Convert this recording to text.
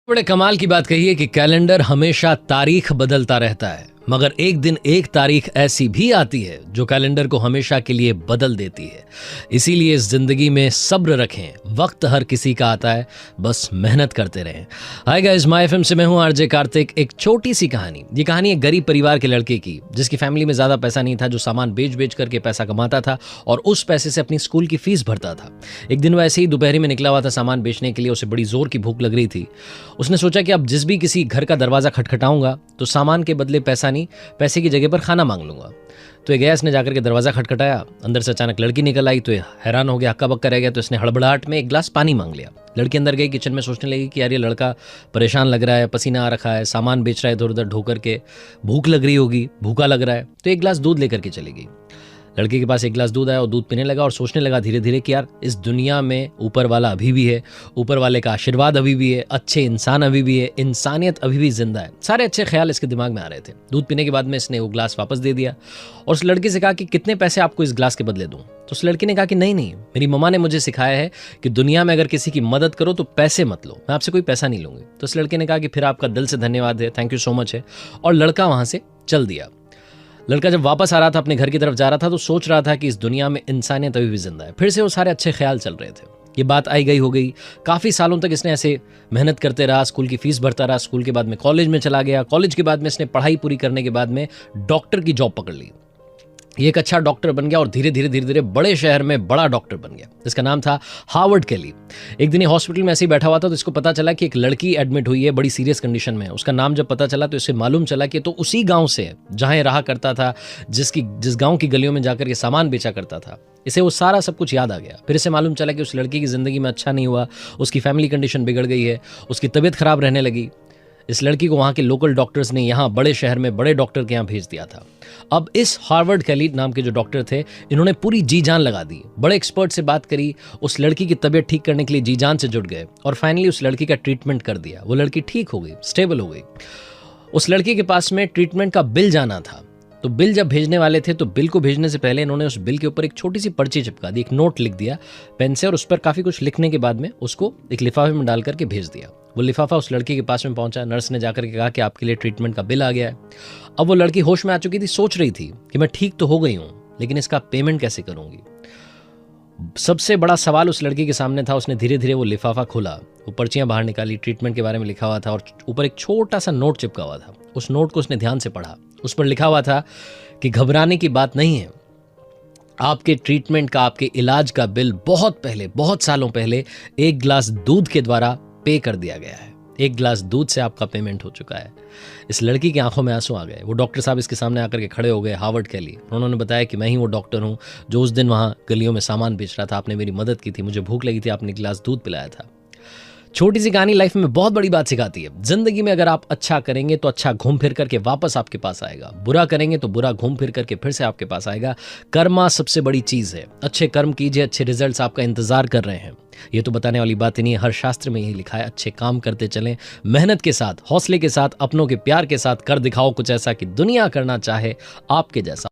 बड़े कमाल की बात कही है कि कैलेंडर हमेशा तारीख बदलता रहता है, मगर एक दिन एक तारीख ऐसी भी आती है जो कैलेंडर को हमेशा के लिए बदल देती है। इसीलिए इस जिंदगी में सब्र रखें, वक्त हर किसी का आता है, बस मेहनत करते रहें। हाय गाइस, माय एफएम से मैं हूं आरजे कार्तिक। एक छोटी सी कहानी। ये कहानी एक गरीब परिवार के लड़के की, जिसकी फैमिली में ज्यादा पैसा नहीं था, जो सामान बेच बेच करके पैसा कमाता था और उस पैसे से अपनी स्कूल की फीस भरता था। एक दिन वो ऐसे ही दोपहरी में निकला हुआ था सामान बेचने के लिए। उसे बड़ी जोर की भूख लग रही थी। उसने सोचा कि अब जिस भी किसी घर का दरवाजा खटखटाऊंगा तो सामान के बदले पैसा नहीं, पैसे की जगह पर खाना मांग लूंगा। तो ये गया, इसने जाकर के दरवाजा खटखटाया। अंदर से अचानक लड़की निकल आई तो ये हैरान हो गया, हक्का बक्का रह गया। तो इसने हड़बड़ाहट में एक गिलास पानी मांग लिया। लड़की अंदर गई, किचन में सोचने लगी कि यार ये लड़का परेशान लग रहा है, पसीना आ रखा है, सामान बेच रहा है इधर उधर ढो करके, भूख लग रही होगी, भूखा लग रहा है। तो एक गिलास दूध लेकर के चली गई। लड़के के पास एक गिलास दूध आया और दूध पीने लगा और सोचने लगा धीरे धीरे कि यार इस दुनिया में ऊपर वाला अभी भी है, ऊपर वाले का आशीर्वाद अभी भी है, अच्छे इंसान अभी भी है, इंसानियत अभी भी जिंदा है। सारे अच्छे ख्याल इसके दिमाग में आ रहे थे। दूध पीने के बाद में इसने वो गिलास वापस दे दिया और उस लड़के से कहा कि कितने पैसे आपको इस गिलास के बदले दूं। तो उस लड़की ने कहा कि नहीं नहीं, मेरी मम्मा ने मुझे सिखाया है कि दुनिया में अगर किसी की मदद करो तो पैसे मत लो, मैं आपसे कोई पैसा नहीं लूंगी। तो उस लड़के ने कहा कि फिर आपका दिल से धन्यवाद है, थैंक यू सो मच है, और लड़का वहां से चल दिया। लड़का जब वापस आ रहा था, अपने घर की तरफ जा रहा था, तो सोच रहा था कि इस दुनिया में इंसानियत अभी भी जिंदा है। फिर से वो सारे अच्छे ख्याल चल रहे थे। ये बात आई गई हो गई। काफ़ी सालों तक इसने ऐसे मेहनत करते रहा, स्कूल की फीस भरता रहा। स्कूल के बाद में कॉलेज में चला गया। कॉलेज के बाद में इसने पढ़ाई पूरी करने के बाद में डॉक्टर की जॉब पकड़ ली। ये एक अच्छा डॉक्टर बन गया और धीरे धीरे बड़े शहर में बड़ा डॉक्टर बन गया, जिसका नाम था हार्वर्ड केली। एक दिन ये हॉस्पिटल में ऐसे ही बैठा हुआ था तो इसको पता चला कि एक लड़की एडमिट हुई है, बड़ी सीरियस कंडीशन में है। उसका नाम जब पता चला तो इसे मालूम चला कि तो उसी गांव से है जहां ये रहा करता था, जिस गांव की गलियों में जाकर के सामान बेचा करता था। इसे वो सारा सब कुछ याद आ गया। फिर इसे मालूम चला कि उस लड़की की जिंदगी में अच्छा नहीं हुआ, उसकी फैमिली कंडीशन बिगड़ गई है, उसकी तबीयत खराब रहने लगी। इस लड़की को वहाँ के लोकल डॉक्टर्स ने यहाँ बड़े शहर में बड़े डॉक्टर के यहाँ भेज दिया था। अब इस हार्वर्ड केली नाम के जो डॉक्टर थे, इन्होंने पूरी जी जान लगा दी, बड़े एक्सपर्ट से बात करी, उस लड़की की तबीयत ठीक करने के लिए जी जान से जुट गए और फाइनली उस लड़की का ट्रीटमेंट कर दिया। वो लड़की ठीक हो गई, स्टेबल हो गई। उस लड़की के पास में ट्रीटमेंट का बिल जाना था। तो बिल जब भेजने वाले थे तो बिल को भेजने से पहले इन्होंने उस बिल के ऊपर एक छोटी सी पर्ची चिपका दी, एक नोट लिख दिया पेन से, और उस पर काफ़ी कुछ लिखने के बाद में उसको एक लिफाफे में डाल करके भेज दिया। वो लिफाफा उस लड़की के पास में पहुंचा। नर्स ने जाकर के कहा कि आपके लिए ट्रीटमेंट का बिल आ गया है। अब वो लड़की होश में आ चुकी थी, सोच रही थी कि मैं ठीक तो हो गई हूँ, लेकिन इसका पेमेंट कैसे करूंगी। सबसे बड़ा सवाल उस लड़की के सामने था। उसने धीरे धीरे वो लिफाफा खोला, वो पर्चियां बाहर निकाली, ट्रीटमेंट के बारे में लिखा हुआ था और ऊपर एक छोटा सा नोट चिपका हुआ था। उस नोट को उसने ध्यान से पढ़ा। उस पर लिखा हुआ था कि घबराने की बात नहीं है, आपके ट्रीटमेंट का, आपके इलाज का बिल बहुत पहले, बहुत सालों पहले एक गिलास दूध के द्वारा पे कर दिया गया है। एक गिलास दूध से आपका पेमेंट हो चुका है। इस लड़की की आंखों में आंसू आ गए। वो डॉक्टर साहब इसके सामने आकर के खड़े हो गए, हार्वर्ड केली। उन्होंने बताया कि मैं ही वो डॉक्टर हूं जो उस दिन वहां गलियों में सामान बेच रहा था। आपने मेरी मदद की थी, मुझे भूख लगी थी, आपने गिलास दूध पिलाया था। छोटी सी कहानी लाइफ में बहुत बड़ी बात सिखाती है। जिंदगी में अगर आप अच्छा करेंगे तो अच्छा घूम फिर करके वापस आपके पास आएगा, बुरा करेंगे तो बुरा घूम फिर करके फिर से आपके पास आएगा। कर्मा सबसे बड़ी चीज है। अच्छे कर्म कीजिए, अच्छे रिजल्ट्स आपका इंतजार कर रहे हैं। ये तो बताने वाली बात ही नहीं है, हर शास्त्र में यही लिखा है। अच्छे काम करते चलें, मेहनत के साथ, हौसले के साथ, अपनों के प्यार के साथ कर दिखाओ कुछ ऐसा कि दुनिया करना चाहे आपके जैसा।